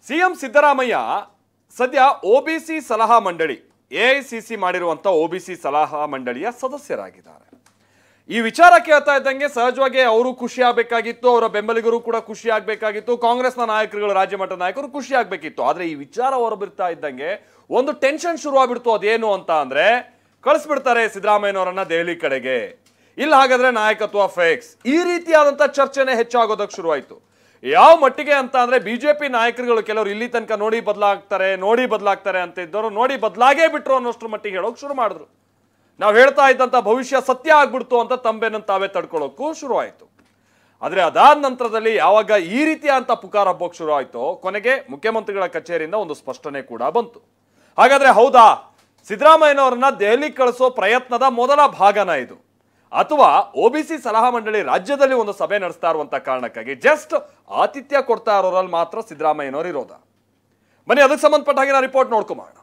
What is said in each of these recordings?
CM Siddaramaiah ಸದ್ಯ OBC ಸಲಹಾ ಮಂಡಳಿ ಎಐಸಿಸಿ ಮಾಡಿರುವಂತ ಒಬಿಸಿ ಸಲಹಾ ಮಂಡಳಿಯ ಸದಸ್ಯರಾಗಿದ್ದಾರೆ. ಈ ವಿಚಾರ ಕೇಳ್ತಾ ಇದ್ದಂಗೆ ಸಹಜವಾಗಿ ಅವರು ಖುಷಿ ಆಗಬೇಕಾಗಿತ್ತು, ಅವರ ಬೆಂಬಲಿಗರು ಕೂಡ ಖುಷಿ ಆಗಬೇಕಾಗಿತ್ತು, ಕಾಂಗ್ರೆಸ್ನ ನಾಯಕರುಗಳು ರಾಜ್ಯ ಮಟ್ಟದ ನಾಯಕರು ಖುಷಿ ಆಗಬೇಕಿತ್ತು. ಆದ್ರೆ ಈ ವಿಚಾರ ಹೊರಬಿಡ್ತಾ ಇದ್ದಂಗೆ ಒಂದು ಟೆನ್ಷನ್ ಶುರು ಆಗ್ಬಿಡ್ತು. ಅದೇನು ಅಂತ ಅಂದ್ರೆ ಕಳಿಸ್ಬಿಡ್ತಾರೆ ಸಿದ್ದರಾಮಯ್ಯನವರನ್ನ ದೆಹಲಿ ಕಡೆಗೆ, ಇಲ್ಲ ಹಾಗಾದ್ರೆ ನಾಯಕತ್ವ ಫೇಕ್ಸ್, ಈ ರೀತಿಯಾದಂತ ಚರ್ಚೆನೆ ಹೆಚ್ಚಾಗೋದಕ್ಕೆ ಶುರುವಾಯಿತು. ಯಾವ ಮಟ್ಟಿಗೆ ಅಂತ ಅಂದ್ರೆ ಬಿಜೆಪಿ ನಾಯಕರುಗಳು ಕೆಲವರು ಇಲ್ಲಿ ತನಕ ನೋಡಿ ಬದಲಾಗ್ತಾರೆ ಅಂತ ಇದ್ದವರು ನೋಡಿ ಬದಲಾಗೇ ಬಿಟ್ರು ಅನ್ನೋಷ್ಟ್ರ ಮಟ್ಟಿಗೆ ಹೇಳೋಕೆ ಶುರು ಮಾಡಿದ್ರು. ನಾವು ಹೇಳ್ತಾ ಇದ್ದಂತ ಭವಿಷ್ಯ ಸತ್ಯ ಆಗ್ಬಿಡ್ತು ಅಂತ ತಂಬೆನ ತಾವೇ ತಡ್ಕೊಳ್ಳೋಕ್ಕೂ ಶುರುವಾಯಿತು. ಆದ್ರೆ ಅದಾದ ನಂತರದಲ್ಲಿ ಯಾವಾಗ ಈ ರೀತಿಯಾದಂತ ಪುಕಾರ ಹಬ್ಬೋಕ್ ಶುರು ಆಯ್ತೋ ಕೊನೆಗೆ ಮುಖ್ಯಮಂತ್ರಿಗಳ ಕಚೇರಿಯಿಂದ ಒಂದು ಸ್ಪಷ್ಟನೆ ಕೂಡ ಬಂತು. ಹಾಗಾದ್ರೆ ಹೌದಾ, ಸಿದ್ದರಾಮಯ್ಯನವರನ್ನ ದೆಹಲಿ ಕಳಿಸೋ ಪ್ರಯತ್ನದ ಮೊದಲ ಭಾಗನ ಇದು, ಅಥವಾ ಒಬಿಸಿ ಸಲಹಾ ಮಂಡಳಿ ರಾಜ್ಯದಲ್ಲಿ ಒಂದು ಸಭೆ ನಡೆಸ್ತಾ ಇರುವಂತ ಕಾರಣಕ್ಕಾಗಿ ಜಸ್ಟ್ ಆತಿಥ್ಯ ಕೊಡ್ತಾ ಇರೋರಲ್ಲಿ ಮಾತ್ರ ಸಿದ್ದರಾಮಯ್ಯನವರು ಇರೋದ? ಬನ್ನಿ ಅದಕ್ಕೆ ಸಂಬಂಧಪಟ್ಟ ಹಾಗೆ ರಿಪೋರ್ಟ್ ನೋಡ್ಕೊಂಬೋಣ.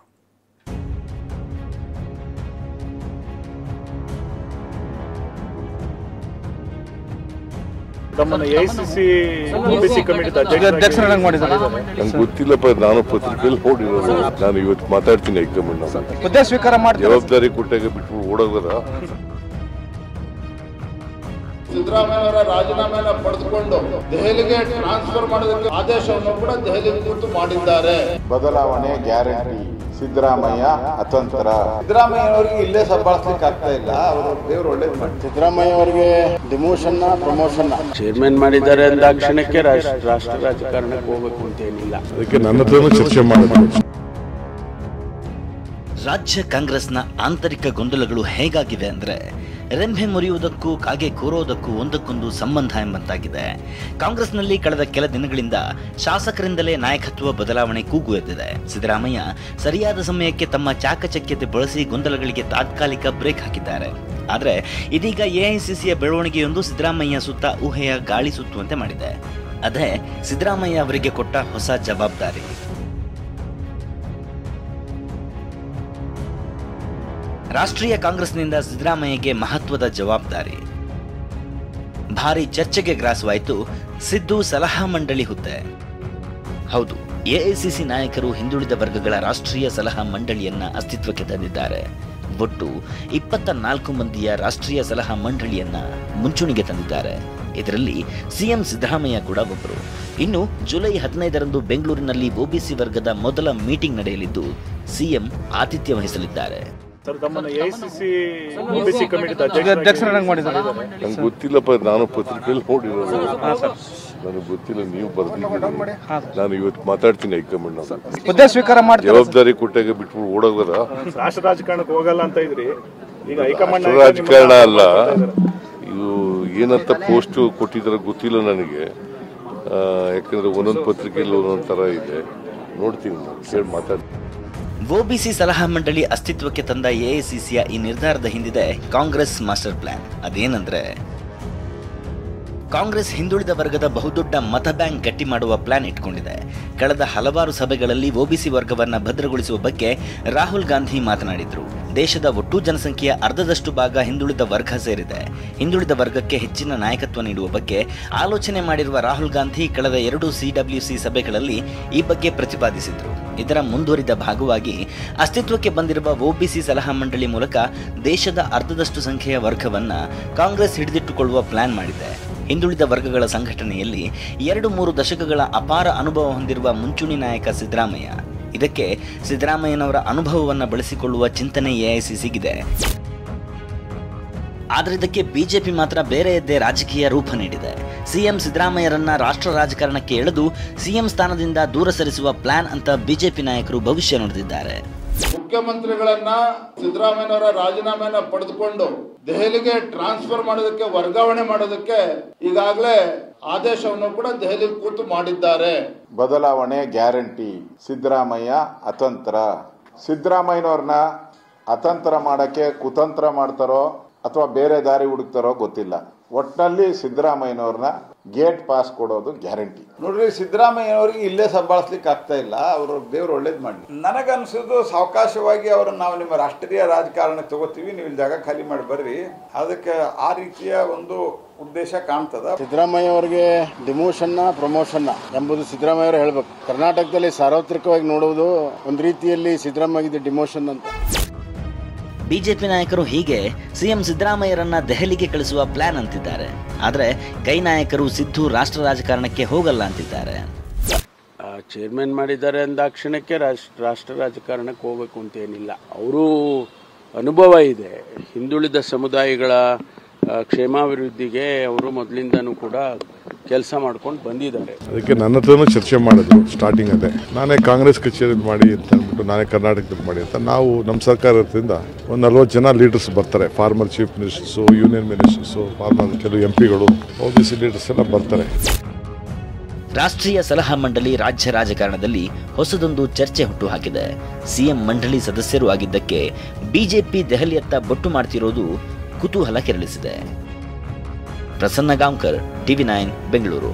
ನಂಗೆ ಗೊತ್ತಿಲ್ಲಪ್ಪ, ನಾನು ಪತ್ರಿಕೆಯಲ್ಲಿ ನೋಡಿರೋದು. ನಾನು ಇವತ್ತು ಮಾತಾಡ್ತೀನಿ ಹೈಕಮಾಂಡ್ ಹುದ್ದೆ ಸ್ವೀಕಾರ ಮಾಡಿ ಜವಾಬ್ದಾರಿ ಕೊಟ್ಟಾಗ ಬಿಟ್ಟು ಓಡೋದ್ರ. ಸಿದ್ದರಾಮಯ್ಯವರ ರಾಜೀನಾಮೆಯನ್ನು ಪಡೆದುಕೊಂಡು ದೆಹಲಿಗೆ ಟ್ರಾನ್ಸ್ಫರ್ ಮಾಡೋದಕ್ಕೆ ಆದೇಶವನ್ನು ಕೂಡ ದೆಹಲಿ ಕುರಿತು ಮಾಡಿದ್ದಾರೆ. ಬದಲಾವಣೆ ಗ್ಯಾರಂಟಿ, ಸಿದ್ದರಾಮಯ್ಯ ಅತಂತ್ರ. ಸಿದ್ದರಾಮಯ್ಯವರಿಗೆ ಇಲ್ಲೇ ಸಬ್ಬಾಳಿಸ್ಲಿಕ್ಕೆ ಆಗ್ತಾ ಇಲ್ಲ, ಅವರು ದೇವರು ಒಳ್ಳೇದು ಮಾಡಿ. ಸಿದ್ದರಾಮಯ್ಯವರಿಗೆ ಡಿಮೋಷನ್ ಪ್ರಮೋಷನ್ ಚೇರ್ಮನ್ ಮಾಡಿದ್ದಾರೆ ಅಂದಾಕ್ಷಣಕ್ಕೆ ರಾಷ್ಟ್ರ ರಾಜಕಾರಣಕ್ಕೆ ಹೋಗಬೇಕು ಅಂತ ಏನಿಲ್ಲ. ಅದಕ್ಕೆ ನನ್ನ ಹತ್ರನೂ ಚರ್ಚೆ ಮಾಡಬೇಕು. ರಾಜ್ಯ ಕಾಂಗ್ರೆಸ್ನ ಆಂತರಿಕ ಗೊಂದಲಗಳು ಹೇಗಾಗಿವೆ ಅಂದ್ರೆ ರೆಂಬೆ ಮುರಿಯುವುದಕ್ಕೂ ಕಾಗೆ ಕೂರೋದಕ್ಕೂ ಒಂದಕ್ಕೊಂದು ಸಂಬಂಧ ಎಂಬಂತಾಗಿದೆ. ಕಾಂಗ್ರೆಸ್ನಲ್ಲಿ ಕಳೆದ ಕೆಲ ದಿನಗಳಿಂದ ಶಾಸಕರಿಂದಲೇ ನಾಯಕತ್ವ ಬದಲಾವಣೆ ಕೂಗು ಎದ್ದಿದೆ. ಸಿದ್ದರಾಮಯ್ಯ ಸರಿಯಾದ ಸಮಯಕ್ಕೆ ತಮ್ಮ ಚಾಕಚಕ್ಯತೆ ಬಳಸಿ ಗೊಂದಲಗಳಿಗೆ ತಾತ್ಕಾಲಿಕ ಬ್ರೇಕ್ ಹಾಕಿದ್ದಾರೆ. ಆದರೆ ಇದೀಗ ಎಐಸಿಸಿಯ ಬೆಳವಣಿಗೆಯೊಂದು ಸಿದ್ದರಾಮಯ್ಯ ಸುತ್ತ ಊಹೆಯ ಗಾಳಿ ಸುತ್ತುವಂತೆ ಮಾಡಿದೆ. ಅದೇ ಸಿದ್ದರಾಮಯ್ಯ ಅವರಿಗೆ ಕೊಟ್ಟ ಹೊಸ ಜವಾಬ್ದಾರಿ. ರಾಷ್ಟ್ರೀಯ ಕಾಂಗ್ರೆಸ್ನಿಂದ ಸಿದ್ದರಾಮಯ್ಯಗೆ ಮಹತ್ವದ ಜವಾಬ್ದಾರಿ. ಭಾರಿ ಚರ್ಚೆಗೆ ಗ್ರಾಸವಾಯಿತು ಸಿದ್ದು ಸಲಹಾ ಮಂಡಳಿ ಹುದ್ದೆ. ಹೌದು, ಎಐಸಿಸಿ ನಾಯಕರು ಹಿಂದುಳಿದ ವರ್ಗಗಳ ರಾಷ್ಟ್ರೀಯ ಸಲಹಾ ಮಂಡಳಿಯನ್ನ ಅಸ್ತಿತ್ವಕ್ಕೆ ತಂದಿದ್ದಾರೆ. ಒಟ್ಟು 24 ಮಂದಿಯ ರಾಷ್ಟ್ರೀಯ ಸಲಹಾ ಮಂಡಳಿಯನ್ನ ಮುಂಚೂಣಿಗೆ ತಂದಿದ್ದಾರೆ. ಇದರಲ್ಲಿ ಸಿಎಂ ಸಿದ್ದರಾಮಯ್ಯ ಕೂಡ ಒಬ್ಬರು. ಇನ್ನು ಜುಲೈ 15ರಂದು ಬೆಂಗಳೂರಿನಲ್ಲಿ ಒಬಿಸಿ ವರ್ಗದ ಮೊದಲ ಮೀಟಿಂಗ್ ನಡೆಯಲಿದ್ದು ಸಿಎಂ ಆತಿಥ್ಯ ವಹಿಸಲಿದ್ದಾರೆ. ನಂಗೆ ಗೊತ್ತಿಲ್ಲಪ್ಪ, ನಾನು ಪತ್ರಿಕೆಯಲ್ಲಿ ನೋಡಿರೋದು. ನನಗೆ ಗೊತ್ತಿಲ್ಲ, ನೀವು ಬರ್ದಿದ್ದೀರಿ. ನಾನು ಇವತ್ತು ಮಾತಾಡ್ತೀನಿ ಹೈಕಮಾಂಡ್ ಹುದ್ದೆ ಸ್ವೀಕಾರ ಮಾಡಿ ಜವಾಬ್ದಾರಿ ಕೊಟ್ಟಾಗ ಬಿಟ್ಟು ಓಡೋದ್ರ. ರಾಷ್ಟ್ರ ರಾಜಕಾರಣಕ್ಕೆ ಹೋಗಲ್ಲ ಅಂತ ಇದ್ರಿ, ಈಗ ಹೈಕಮಾಂಡ್ ರಾಜಕಾರಣ ಅಲ್ಲ ಇದು. ಏನಂತ ಪೋಸ್ಟ್ ಕೊಟ್ಟಿದ್ರೆ ಗೊತ್ತಿಲ್ಲ ನನಗೆ, ಯಾಕಂದ್ರೆ ಒಂದೊಂದು ಪತ್ರಿಕೆಯಲ್ಲಿ ಒಂದೊಂದು ತರ ಇದೆ. ನೋಡ್ತೀನಿ, ಹೇಳಿ ಮಾತಾಡ್ತೀನಿ. ಒಬಿಸಿ ಸಲಹಾ ಮಂಡಳಿ ಅಸ್ತಿತ್ವಕ್ಕೆ ತಂದ ಎಐಸಿಸಿಯ ಈ ನಿರ್ಧಾರದ ಹಿಂದಿದೆ ಕಾಂಗ್ರೆಸ್ ಮಾಸ್ಟರ್ ಪ್ಲಾನ್. ಅದೇನಂದ್ರೆ ಕಾಂಗ್ರೆಸ್ ಹಿಂದುಳಿದ ವರ್ಗದ ಬಹುದೊಡ್ಡ ಮತ ಬ್ಯಾಂಕ್ ಗಟ್ಟಿ ಮಾಡುವ ಪ್ಲಾನ್ ಇಟ್ಕೊಂಡಿದೆ. ಕಳೆದ ಹಲವಾರು ಸಭೆಗಳಲ್ಲಿ ಒಬಿಸಿ ವರ್ಗವನ್ನ ಭದ್ರಗೊಳಿಸುವ ಬಗ್ಗೆ ರಾಹುಲ್ ಗಾಂಧಿ ಮಾತನಾಡಿದ್ರು. ದೇಶದ ಒಟ್ಟು ಜನಸಂಖ್ಯೆಯ ಅರ್ಧದಷ್ಟು ಭಾಗ ಹಿಂದುಳಿದ ವರ್ಗ ಸೇರಿದೆ. ಹಿಂದುಳಿದ ವರ್ಗಕ್ಕೆ ಹೆಚ್ಚಿನ ನಾಯಕತ್ವ ನೀಡುವ ಬಗ್ಗೆ ಆಲೋಚನೆ ಮಾಡಿರುವ ರಾಹುಲ್ ಗಾಂಧಿ ಕಳೆದ 2 ಸಿಡಬ್ಲ್ಯೂಸಿ ಸಭೆಗಳಲ್ಲಿ ಈ ಬಗ್ಗೆ ಪ್ರತಿಪಾದಿಸಿದ್ರು. ಇದರ ಮುಂದುವರಿದ ಭಾಗವಾಗಿ ಅಸ್ತಿತ್ವಕ್ಕೆ ಬಂದಿರುವ ಒಬಿಸಿ ಸಲಹಾ ಮಂಡಳಿ ಮೂಲಕ ದೇಶದ ಅರ್ಧದಷ್ಟು ಸಂಖ್ಯೆಯ ವರ್ಗವನ್ನ ಕಾಂಗ್ರೆಸ್ ಹಿಡಿದಿಟ್ಟುಕೊಳ್ಳುವ ಪ್ಲಾನ್ ಮಾಡಿದೆ. ಹಿಂದುಳಿದ ವರ್ಗಗಳ ಸಂಘಟನೆಯಲ್ಲಿ 2-3 ದಶಕಗಳ ಅಪಾರ ಅನುಭವ ಹೊಂದಿರುವ ಮುಂಚೂಣಿ ನಾಯಕ ಸಿದ್ದರಾಮಯ್ಯ. ಇದಕ್ಕೆ ಸಿದ್ದರಾಮಯ್ಯನವರ ಅನುಭವವನ್ನು ಬಳಸಿಕೊಳ್ಳುವ ಚಿಂತನೆ ಎಐಸಿಸಿಗಿದೆ. ಆದರೆ ಇದಕ್ಕೆ ಬಿಜೆಪಿ ಮಾತ್ರ ಬೇರೆಯದ್ದೇ ರಾಜಕೀಯ ರೂಪ ನೀಡಿದೆ. ಸಿಎಂ ಸಿದ್ದರಾಮಯ್ಯರನ್ನ ರಾಷ್ಟ್ರ ರಾಜಕಾರಣಕ್ಕೆ ಎಳೆದು ಸಿಎಂ ಸ್ಥಾನದಿಂದ ದೂರ ಸರಿಸುವ ಪ್ಲಾನ್ ಅಂತ ಬಿಜೆಪಿ ನಾಯಕರು ಭವಿಷ್ಯ ನುಡಿದಿದ್ದಾರೆ. ಮುಖ್ಯಮಂತ್ರಿಗಳನ್ನ ಸಿದ್ದರಾಮಯ್ಯವರ ರಾಜೀನಾಮೆಯನ್ನು ಪಡೆದುಕೊಂಡು ದೆಹಲಿಗೆ ಟ್ರಾನ್ಸ್ಫರ್ ಮಾಡೋದಕ್ಕೆ, ವರ್ಗಾವಣೆ ಮಾಡೋದಕ್ಕೆ ಈಗಾಗಲೇ ಆದೇಶವನ್ನು ಕೂಡ ದೆಹಲಿ ಕೂತು ಮಾಡಿದ್ದಾರೆ. ಬದಲಾವಣೆ ಗ್ಯಾರಂಟಿ, ಸಿದ್ದರಾಮಯ್ಯ ಅತಂತ್ರ. ಸಿದ್ದರಾಮಯ್ಯನವ್ರನ್ನ ಅತಂತ್ರ ಮಾಡಕ್ಕೆ ಕುತಂತ್ರ ಮಾಡ್ತಾರೋ ಅಥವಾ ಬೇರೆ ದಾರಿ ಹುಡುಕ್ತಾರೋ ಗೊತ್ತಿಲ್ಲ. ಒಟ್ಟಿನಲ್ಲಿ ಸಿದ್ದರಾಮಯ್ಯನವ್ರನ್ನ ಗೇಟ್ ಪಾಸ್ ಕೊಡೋದು ಗ್ಯಾರಂಟಿ. ನೋಡ್ರಿ, ಸಿದ್ದರಾಮಯ್ಯನವ್ರಿಗೆ ಇಲ್ಲೇ ಸಬ್ಬಾಳಿಸ್ಲಿಕ್ಕೆ ಆಗ್ತಾ ಇಲ್ಲ, ಅವರು ದೇವ್ರು ಒಳ್ಳೇದು ಮಾಡಿ. ನನಗನ್ಸೋದು ಸಾವಕಾಶವಾಗಿ ಅವ್ರನ್ನ ನಾವು ನಿಮ್ಮ ರಾಷ್ಟ್ರೀಯ ರಾಜಕಾರಣಕ್ಕೆ ತಗೋತೀವಿ, ನೀವು ಇಲ್ಲಿ ಜಾಗ ಖಾಲಿ ಮಾಡಿ ಬರ್ರಿ, ಅದಕ್ಕೆ ಆ ರೀತಿಯ ಒಂದು ಉದ್ದೇಶ ಕಾಣ್ತದ. ಸಿದ್ದರಾಮಯ್ಯ ಅವರಿಗೆ ಡಿಮೋಷನ್ನ ಪ್ರಮೋಷನ್ನ ಎಂಬುದು ಸಿದ್ದರಾಮಯ್ಯ ಅವರು ಹೇಳಬೇಕು. ಕರ್ನಾಟಕದಲ್ಲಿ ಸಾರ್ವತ್ರಿಕವಾಗಿ ನೋಡುವುದು ಒಂದು ರೀತಿಯಲ್ಲಿ ಸಿದ್ದರಾಮಯ್ಯ ಡಿಮೋಷನ್ ಅಂತ. ಬಿಜೆಪಿ ನಾಯಕರು ಹೀಗೆ ಸಿಎಂ ಸಿದ್ದರಾಮಯ್ಯರನ್ನ ದೆಹಲಿಗೆ ಕಳಿಸುವ ಪ್ಲಾನ್ ಅಂತಿದ್ದಾರೆ. ಆದರೆ ಕೈ ನಾಯಕರು ಸಿದ್ದು ರಾಷ್ಟ್ರ ರಾಜಕಾರಣಕ್ಕೆ ಹೋಗಲ್ಲ ಅಂತಿದ್ದಾರೆ. ಚೇರ್ಮನ್ ಮಾಡಿದ್ದಾರೆ ಅಂದಾಕ್ಷಣಕ್ಕೆ ರಾಷ್ಟ್ರ ರಾಜಕಾರಣಕ್ಕೆ ಹೋಗಬೇಕು ಅಂತ ಏನಿಲ್ಲ. ಅವರು ಅನುಭವ ಇದೆ. ಹಿಂದುಳಿದ ಸಮುದಾಯಗಳ ಕ್ಷೇಮಾಭಿವೃದ್ಧಿಗೆ ಅವರು ಮೊದಲಿಂದನೂ ಕೂಡ ಕೆಲಸ ಮಾಡ್ಕೊಂಡು ಬಂದಿದ್ದಾರೆ. ಅದಕ್ಕೆ ನನ್ನ ಹತ್ರನೂ ಚರ್ಚೆ ಮಾಡಿದ್ರು ಸ್ಟಾರ್ಟಿಂಗ್ ಅದೇ. ನಾನೇ ಕಾಂಗ್ರೆಸ್ ಕಚೇರಿ ಮಾಡಿ ಅಂತ ಅಂದ್ಬಿಟ್ಟು ನಾನೇ ಕರ್ನಾಟಕದಲ್ಲಿ ಮಾಡಿ ಅಂತ. ನಾವು ನಮ್ಮ ಸರ್ಕಾರದಿಂದ ಒಂದು 40 ಜನ ಲೀಡರ್ಸ್ ಬರ್ತಾರೆ. Former chief ministers, union ministers, farmer ಕೆಲವು ಎಂಪಿಗಳು, OBC ಲೀಡರ್ಸ್ ಎಲ್ಲ ಬರ್ತಾರೆ. ರಾಷ್ಟ್ರೀಯ ಸಲಹಾ ಮಂಡಳಿ ರಾಜ್ಯ ರಾಜಕಾರಣದಲ್ಲಿ ಹೊಸದೊಂದು ಚರ್ಚೆ ಹುಟ್ಟುಹಾಕಿದೆ. ಸಿಎಂ ಮಂಡಳಿ ಸದಸ್ಯರು ಆಗಿದ್ದಕ್ಕೆ ಬಿಜೆಪಿ ದೆಹಲಿಯತ್ತ ಬೊಟ್ಟು ಮಾಡ್ತಿರೋದು ಕುತೂಹಲ ಕೆರಳಿಸಿದೆ. ಪ್ರಸನ್ನ ಗಾಂವ್ಕರ್, TV9 ಬೆಂಗಳೂರು.